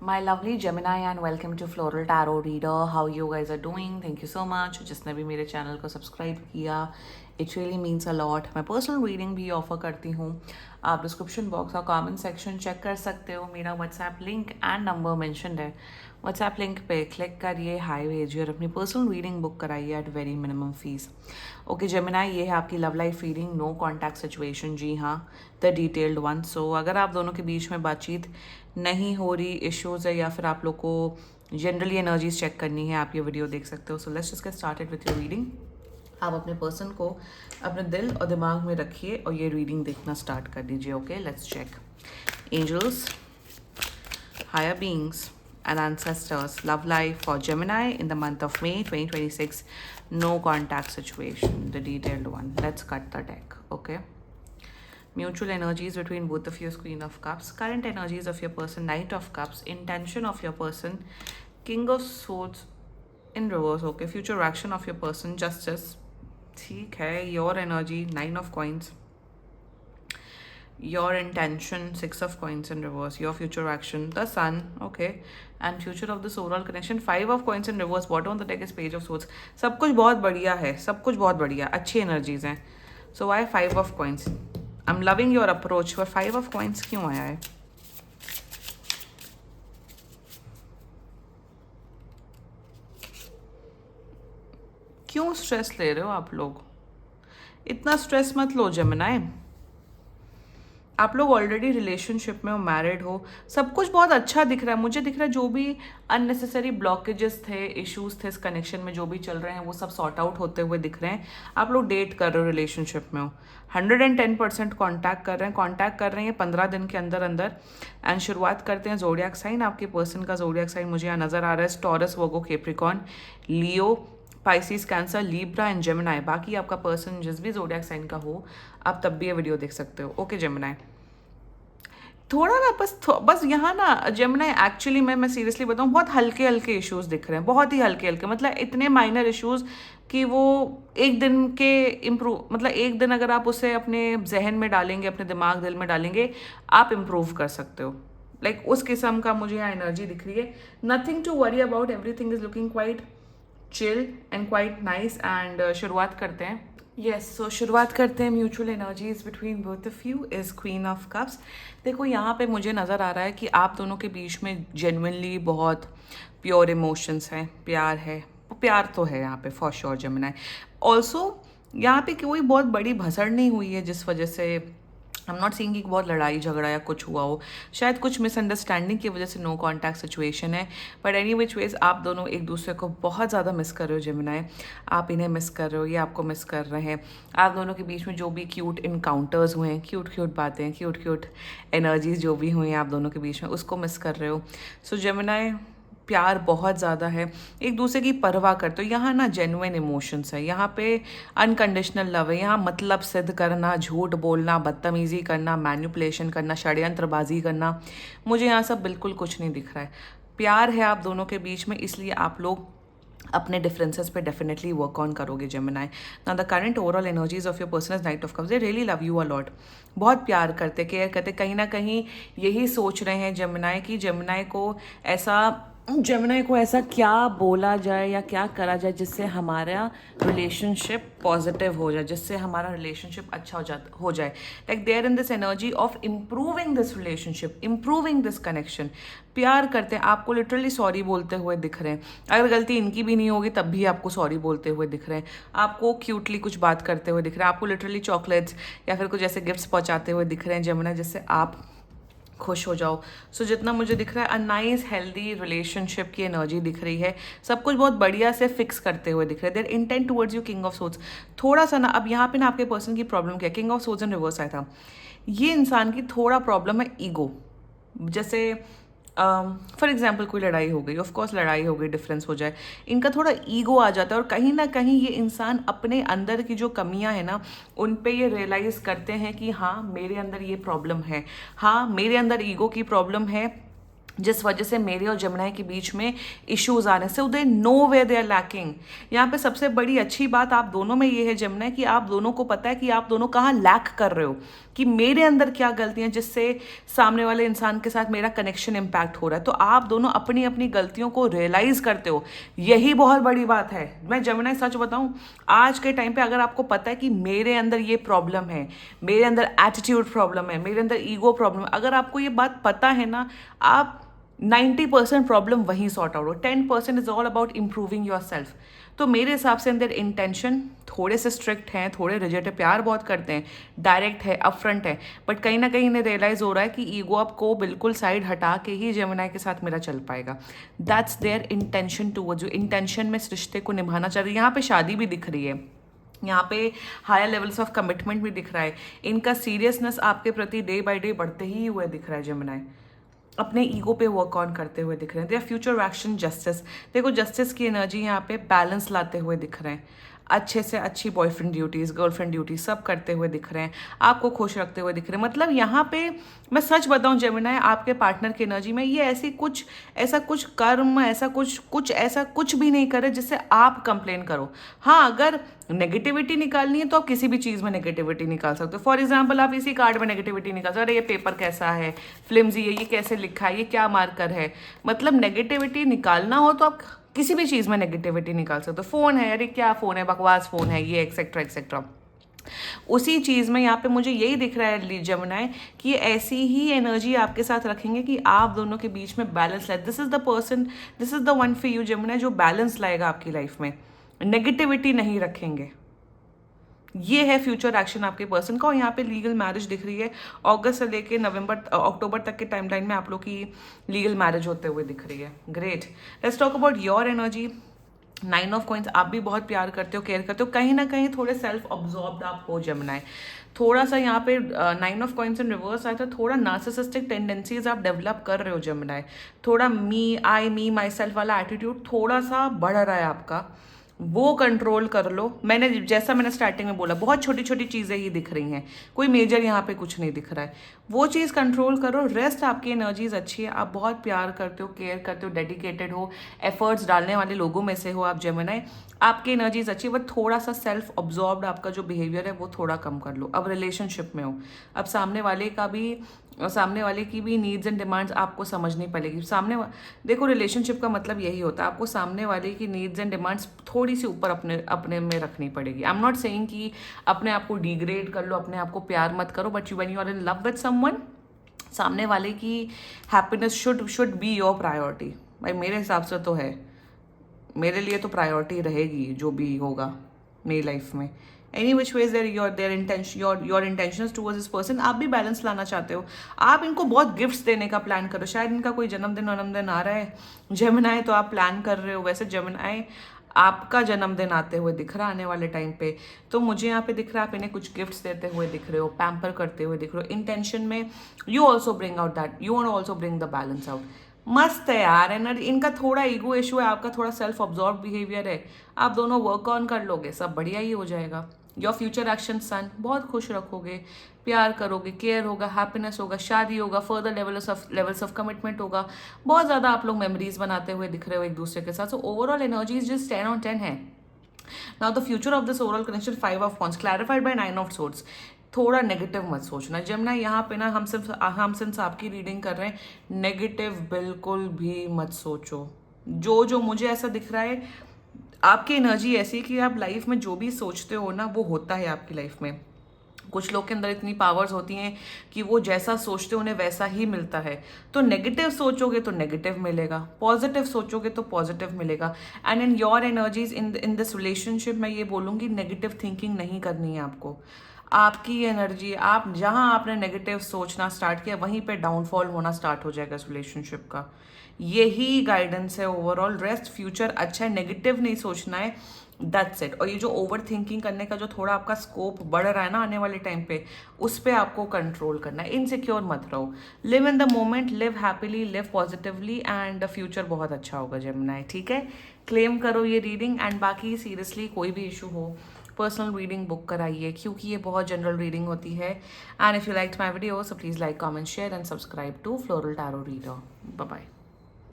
My lovely Gemini and welcome to Floral Tarot Reader. How you guys are doing? Thank you so much. जिसने भी मेरे channel को subscribe किया, it really means a lot. मैं personal reading भी offer करती हूँ. आप डिस्क्रिप्शन बॉक्स और कमेंट सेक्शन चेक कर सकते हो. मेरा WhatsApp link and number mentioned है. व्हाट्सएप लिंक पे क्लिक करिए, हाई भेजिए और अपनी पर्सनल रीडिंग बुक कराइए at very minimum fees. Okay Gemini, ये है आपकी love life reading, no contact situation. जी हाँ, द डिटेल्ड वन. सो अगर आप दोनों के बीच में बातचीत नहीं हो रही, इश्यूज है, या फिर आप लोग को जनरली एनर्जीज चेक करनी है, आप ये वीडियो देख सकते हो. So let's just get started with your reading. आप अपने पर्सन को अपने दिल और दिमाग में रखिए और ये रीडिंग देखना स्टार्ट कर दीजिए. Okay, let's check. Angels, higher beings and ancestors, love life for Gemini in the month of May 2026, no contact situation, the detailed one. Let's cut the deck. Okay, mutual energies between both of you, Queen of Cups. Current energies of your person, Knight of Cups. Intention of your person, King of Swords in reverse. Okay, future action of your person, Justice. ठीक है. Your energy, Nine of Coins. Your intention, Six of Coins in reverse. Your future action, the Sun. Okay, and future of this overall connection, Five of Coins in reverse. Bottom of the deck is Page of Swords. सब कुछ बहुत बढ़िया है, सब कुछ बहुत बढ़िया, अच्छी एनर्जीज हैं. So why Five of Coins? I'm loving your approach. पर Five of Coins क्यों आया है? क्यों स्ट्रेस ले रहे हो आप लोग? इतना स्ट्रेस मत लो जेमिनाई. आप लोग ऑलरेडी रिलेशनशिप में हो, मैरिड हो, सब कुछ बहुत अच्छा दिख रहा है. मुझे दिख रहा है जो भी अननेसेसरी ब्लॉकेजेस थे, इश्यूज थे इस कनेक्शन में, जो भी चल रहे हैं वो सब सॉर्ट आउट होते हुए दिख रहे हैं. आप लोग डेट कर रहे हो, रिलेशनशिप में हो, 110% कॉन्टैक्ट कर रहे हैं. कॉन्टैक्ट कर रहे हैं 15 दिन के अंदर अंदर. एंड शुरुआत करते हैं जोडियाक साइन. आपके पर्सन का जोडियाक साइन मुझे यहाँ नज़र आ रहा है taurus, Virgo, Capricorn, Leo, Pisces, cancer, Libra and Gemini. बाकी आपका पर्सन जिस भी जोडियाक साइन का हो, आप तब भी ये वीडियो देख सकते हो. ओके जेमिनाई, थोड़ा ना बस यहाँ ना जेमिनाई, एक्चुअली मैं सीरियसली बताऊँ, बहुत हल्के हल्के इश्यूज दिख रहे हैं, बहुत ही हल्के हल्के. मतलब इतने माइनर इश्यूज कि वो एक दिन के इम्प्रूव, मतलब एक दिन अगर आप उसे अपने जहन में डालेंगे, अपने दिमाग दिल में डालेंगे, आप इम्प्रूव कर सकते हो. लाइक उस किस्म का मुझे यहाँ एनर्जी दिख रही है. Nothing to worry about, everything is looking quite chill and quite nice. And शुरुआत करते हैं. सो शुरुआत करते हैं. Mutual energies between both of you is queen of cups. देखो यहाँ पे मुझे नज़र आ रहा है कि आप दोनों के बीच में जेन्युइनली बहुत प्योर इमोशंस हैं, प्यार है. प्यार तो है यहाँ पे फॉर श्योर जेमिनाई. ऑल्सो यहाँ पे कोई बहुत बड़ी भसड़ नहीं हुई है जिस वजह से आई एम नॉट सीइंग कि बहुत लड़ाई झगड़ा या कुछ हुआ हो. शायद कुछ मिसअंडरस्टैंडिंग की वजह से नो कॉन्टैक्ट सिचुएशन है. बट एनी विच वेज आप दोनों एक दूसरे को बहुत ज़्यादा मिस कर रहे हो जेमिनाई. आप इन्हें मिस कर रहे हो, ये आपको मिस कर रहे हैं. आप दोनों के बीच में जो भी क्यूट इनकाउंटर्स हुए हैं, क्यूट क्यूट बातें, क्यूट क्यूट एनर्जीज जो भी हुई हैं आप दोनों के बीच में, उसको मिस कर रहे हो. सो जेमिनाई, प्यार बहुत ज़्यादा है, एक दूसरे की परवाह करते हो. यहाँ ना जेन्युइन इमोशंस है, यहाँ पे अनकंडीशनल लव है. यहाँ मतलब सिद्ध करना, झूठ बोलना, बदतमीज़ी करना, मैनिपुलेशन करना, षड्यंत्रबाजी करना, मुझे यहाँ सब बिल्कुल कुछ नहीं दिख रहा है. प्यार है आप दोनों के बीच में, इसलिए आप लोग अपने डिफरेंसेस पे डेफिनेटली वर्क ऑन करोगे Gemini. Now the current overall energies of your person is night of cups. They really love you a lot, बहुत प्यार करते, केयर करते. कहीं ना कहीं यही सोच रहे हैं जेमिनाई कि जेमिनाई को ऐसा क्या बोला जाए या क्या करा जाए जिससे हमारा रिलेशनशिप पॉजिटिव हो जाए, जिससे हमारा रिलेशनशिप अच्छा हो जाए. Like they are in this energy of improving this relationship, improving this connection. प्यार करते हैं, आपको लिटरली सॉरी बोलते हुए दिख रहे हैं. अगर गलती इनकी भी नहीं होगी तब भी आपको सॉरी बोलते हुए दिख रहे हैं. आपको क्यूटली कुछ बात करते हुए दिख रहे हैं. आपको लिटरली चॉकलेट्स या फिर कुछ ऐसे गिफ्ट्स पहुंचाते हुए दिख रहे हैं जेमिनाई, जिससे आप खुश हो जाओ. सो जितना मुझे दिख रहा है, अ नाइस हेल्दी रिलेशनशिप की एनर्जी दिख रही है. सब कुछ बहुत बढ़िया से फिक्स करते हुए दिख रहे हैं. Their intent towards you, king of swords. थोड़ा सा ना, अब यहाँ पे ना आपके पर्सन की प्रॉब्लम क्या है, king of swords in reverse आया था. ये इंसान की थोड़ा प्रॉब्लम है ईगो. जैसे फॉर एग्जाम्पल कोई लड़ाई हो गई, ऑफकोर्स लड़ाई हो गई, डिफरेंस हो जाए, इनका थोड़ा ईगो आ जाता है. और कहीं ना कहीं ये इंसान अपने अंदर की जो कमियां हैं ना, उन पे ये रियलाइज़ करते हैं कि हाँ मेरे अंदर ये प्रॉब्लम है, हाँ मेरे अंदर ईगो की प्रॉब्लम है. जिस वजह से मेरे और जमुनाई के बीच में इश्यूज आने से they no way they are lacking. यहाँ पे सबसे बड़ी अच्छी बात आप दोनों में ये है जमुनाई कि आप दोनों को पता है कि आप दोनों कहाँ लैक कर रहे हो, कि मेरे अंदर क्या गलतियां जिससे सामने वाले इंसान के साथ मेरा कनेक्शन इम्पैक्ट हो रहा है। तो आप दोनों अपनी अपनी गलतियों को रियलाइज करते हो, यही बहुत बड़ी बात है। मैं जमुनाई सच बताऊं, आज के टाइम पे अगर आपको पता है कि मेरे अंदर ये प्रॉब्लम है, मेरे अंदर एटीट्यूड प्रॉब्लम है, मेरे अंदर ईगो प्रॉब्लम है, अगर आपको ये बात पता है ना, आप 90% प्रॉब्लम वहीं सॉर्ट आउट हो। 10% is all about improving your self. तो मेरे हिसाब से अंदर इंटेंशन थोड़े से स्ट्रिक्ट हैं, थोड़े रिजिड है, प्यार बहुत करते हैं, डायरेक्ट है, अपफ्रंट है, बट कहीं ना कहीं इन्हें रियलाइज हो रहा है कि ईगो अप को बिल्कुल साइड हटा के ही जमुनाई के साथ मेरा चल पाएगा। That's there intention towards you. Intention में इस रिश्ते को निभाना चाह रही है। यहाँ पे शादी भी दिख रही है, यहाँ पे हायर लेवल्स ऑफ कमिटमेंट भी दिख रहा है। इनका सीरियसनेस आपके प्रति डे बाय डे बढ़ते ही हुए दिख रहा है जमुनाई। अपने ईगो पे वर्क ऑन करते हुए दिख रहे हैं। They are future action justice. देखो जस्टिस की एनर्जी यहाँ पे बैलेंस लाते हुए दिख रहे हैं। अच्छे से अच्छी बॉयफ्रेंड ड्यूटीज, गर्लफ्रेंड ड्यूटीज सब करते हुए दिख रहे हैं, आपको खुश रखते हुए दिख रहे हैं। मतलब यहाँ पे मैं सच बताऊँ जमुनाई, आपके पार्टनर की एनर्जी में ये ऐसा कुछ कर्म, ऐसा कुछ भी नहीं करे जिससे आप कंप्लेन करो। हाँ, अगर नेगेटिविटी निकालनी है तो आप किसी भी चीज़ में नेगेटिविटी निकाल सकते हो। फॉर एग्जाम्पल आप इसी कार्ड में नेगेटिविटी निकाल सकते हो, अरे ये पेपर कैसा है, फ्लिम्जी है, ये कैसे लिखा है, ये क्या मार्कर है। मतलब नेगेटिविटी निकालना हो तो आप किसी भी चीज़ में नेगेटिविटी निकाल सकते हो। फ़ोन है, अरे क्या फ़ोन है, बकवास फ़ोन है, ये एक्सेट्रा एक्सेट्रा। उसी चीज़ में यहाँ पे मुझे यही दिख रहा है जमुनाई कि ऐसी ही एनर्जी आपके साथ रखेंगे कि आप दोनों के बीच में बैलेंस लाए। This is the person, this is the one for you Gemini, जो बैलेंस लाएगा आपकी लाइफ में। नेगेटिविटी नहीं रखेंगे। ये है फ्यूचर एक्शन आपके पर्सन का। और यहाँ पे लीगल मैरिज दिख रही है। अगस्त से लेके अक्टूबर तक के टाइमलाइन में आप लोग की लीगल मैरिज होते हुए दिख रही है। Great. Let's talk about your energy. 9 of coins, आप भी बहुत प्यार करते हो, केयर करते हो, कहीं ना कहीं थोड़े सेल्फ ऑब्जॉर्ब्ड आप हो जमुनाई। थोड़ा सा यहाँ पे 9 ऑफ कॉइंस इन रिवर्स आया था, थोड़ा नार्सिसिस्टिक टेंडेंसीज आप डेवलप कर रहे हो जमुनाई। थोड़ा मी माई सेल्फ वाला एटीट्यूड थोड़ा सा बढ़ रहा है आपका, वो कंट्रोल कर लो। जैसा मैंने स्टार्टिंग में बोला, बहुत छोटी छोटी चीज़ें ही दिख रही हैं, कोई मेजर यहाँ पे कुछ नहीं दिख रहा है। वो चीज़ कंट्रोल करो। रेस्ट आपकी एनर्जीज अच्छी है, आप बहुत प्यार करते हो, केयर करते हो, डेडिकेटेड हो, एफर्ट्स डालने वाले लोगों में से हो आप जमुनाई। आपकी एनर्जीज अच्छी है, बट थोड़ा सा सेल्फ ऑब्जॉर्ब्ड आपका जो बिहेवियर है वो थोड़ा कम कर लो। अब रिलेशनशिप में हो, अब सामने वाले की भी नीड्स एंड डिमांड्स आपको समझनी पड़ेगी। देखो रिलेशनशिप का मतलब यही होता है, आपको सामने वाले की नीड्स एंड डिमांड्स थोड़ी सी ऊपर अपने में रखनी पड़ेगी। आई एम नॉट सेइंग कि अपने आप को डिग्रेड कर लो, अपने आप को प्यार मत करो, but when you are in love with someone, सामने वाले की happiness should be your priority. भाई मेरे हिसाब से तो है, मेरे लिए तो प्रायोरिटी रहेगी जो भी होगा मेरी लाइफ में। Any which ways your intentions towards this person. आप भी बैलेंस लाना चाहते हो, आप इनको बहुत गिफ्ट्स देने का प्लान करो। शायद इनका कोई जन्मदिन आ रहा है जमुनाई, तो आप प्लान कर रहे हो। वैसे जमुनाई आपका जन्मदिन आते हुए दिख रहा है आने वाले टाइम पे, तो मुझे यहाँ पे दिख रहा है आप इन्हें कुछ गिफ्ट्स देते हुए दिख रहे हो, पैम्पर करते हुए दिख रहे हो। इंटेंशन में you also bring out that, you want also bring the balance out. मस्त है यार एनर्जी। इनका थोड़ा ईगो इशू है, आपका थोड़ा सेल्फ ऑब्जॉर्व बिहेवियर है। आप दोनों वर्क ऑन कर लोगे, सब बढ़िया ही हो जाएगा। योर फ्यूचर एक्शन सन, बहुत खुश रखोगे, प्यार करोगे, केयर होगा, हैप्पीनेस होगा, शादी होगा, फर्दर लेवल्स ऑफ कमिटमेंट होगा। बहुत ज़्यादा आप लोग मेमोरीज बनाते हुए दिख रहे हो एक दूसरे के साथ। So overall energy is just 10 on 10 है। Now the future of this overall connection 5 of Wands clarified by 9 of Swords। थोड़ा नेगेटिव मत सोचना जमुना। यहाँ पे ना हम सिर्फ आपकी रीडिंग कर रहे हैं, नेगेटिव बिल्कुल भी मत सोचो। जो मुझे ऐसा दिख रहा है, आपकी एनर्जी ऐसी है कि आप लाइफ में जो भी सोचते हो ना वो होता है आपकी लाइफ में। कुछ लोग के अंदर इतनी पावर्स होती हैं कि वो जैसा सोचते हैं उन्हें वैसा ही मिलता है। तो नेगेटिव सोचोगे तो नेगेटिव मिलेगा, पॉजिटिव सोचोगे तो पॉजिटिव मिलेगा। And in your energies in this relationship मैं ये बोलूँगी, नेगेटिव थिंकिंग नहीं करनी है आपको। आपकी एनर्जी, आप जहाँ आपने नेगेटिव सोचना स्टार्ट किया वहीं पे डाउनफॉल होना स्टार्ट हो जाएगा इस रिलेशनशिप का। यही गाइडेंस है ओवरऑल। रेस्ट फ्यूचर अच्छा है, नेगेटिव नहीं सोचना है, दैट्स इट। और ये जो ओवर थिंकिंग करने का जो थोड़ा आपका स्कोप बढ़ रहा है ना आने वाले टाइम पे, उस पर आपको कंट्रोल करना है। इनसिक्योर मत रहो, live in the moment, live happily, live positively, and future बहुत अच्छा होगा जमुना। ठीक है, क्लेम करो ये रीडिंग। एंड बाकी सीरियसली कोई भी इशू हो, पर्सनल रीडिंग बुक कराइए, क्योंकि ये बहुत जनरल रीडिंग होती है. And if you like my video, so please like, comment, share and subscribe to floral tarot reader. Bye bye.